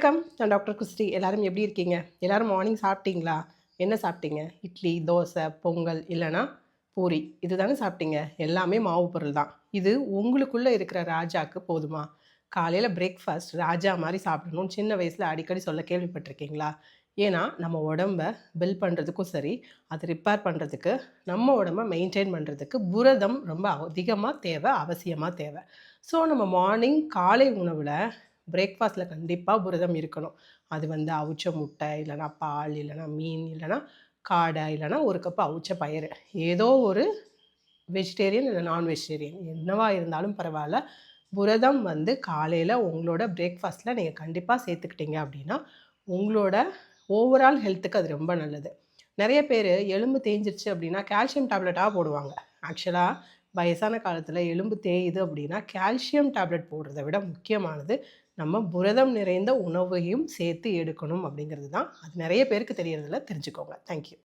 வணக்கம். நான் doctor Christie. எல்லாரும் எப்படி இருக்கீங்க? எல்லாரும் மார்னிங் சாப்பிட்டீங்களா? என்ன சாப்பிட்டீங்க? இட்லி, தோசை, பொங்கல் இல்லன்னா பூரி. இதுதானே சாப்பிட்டீங்க? எல்லாமே மாவு பொருள் தான். இது உங்களுக்குள்ள இருக்கிற ராஜாக்கு போதுமா? காலையில பிரேக்ஃபாஸ்ட் ராஜா மாரி சாப்பிடணும்னு சின்ன வயசுல அடிக்கடி சொல்ல கேள்விப்பட்டிருக்கீங்களா? ஏன்னா, நம்ம உடம்ப பில்ட் பண்ணுறதுக்கும் சரி, அதை ரிப்பேர் பண்ணுறதுக்கு, நம்ம உடம்ப மெயின்டெயின் பண்ணுறதுக்கு புரதம் ரொம்ப அதிகமா தேவை, அவசியமா தேவை. ஸோ, நம்ம மார்னிங் காலை உணவுல பிரேக்ஃபாஸ்ட்டில் கண்டிப்பாக புரதம் இருக்கணும். அது வந்து அவிச்ச முட்டை, இல்லைனா பால், இல்லைனா மீன், இல்லைனா காடை, இல்லைனா ஒரு கப் அவிச்ச பயிறு. ஏதோ ஒரு வெஜிடேரியன் இல்லை நான் வெஜிடேரியன் என்னவா இருந்தாலும் பரவாயில்ல. புரதம் வந்து காலையில் உங்களோட பிரேக்ஃபாஸ்ட்டில் நீங்கள் கண்டிப்பாக சேர்த்துக்கிட்டீங்க அப்படின்னா, உங்களோட ஓவரால் ஹெல்த்துக்கு அது ரொம்ப நல்லது. நிறைய பேர் எலும்பு தேஞ்சிருச்சு அப்படின்னா கால்சியம் டேப்லெட்டாக போடுவாங்க. ஆக்சுவலாக வயசான காலத்தில் எலும்பு தேயுது அப்படின்னா கால்சியம் டேப்லெட் போடுறத விட முக்கியமானது நம்ம புரதம் நிறைந்த உணவையும் சேர்த்து எடுக்கணும் அப்படிங்கிறது தான். அது நிறைய பேருக்கு தெரியறதில்ல. தெரிஞ்சுக்கோங்க. தேங்க்யூ.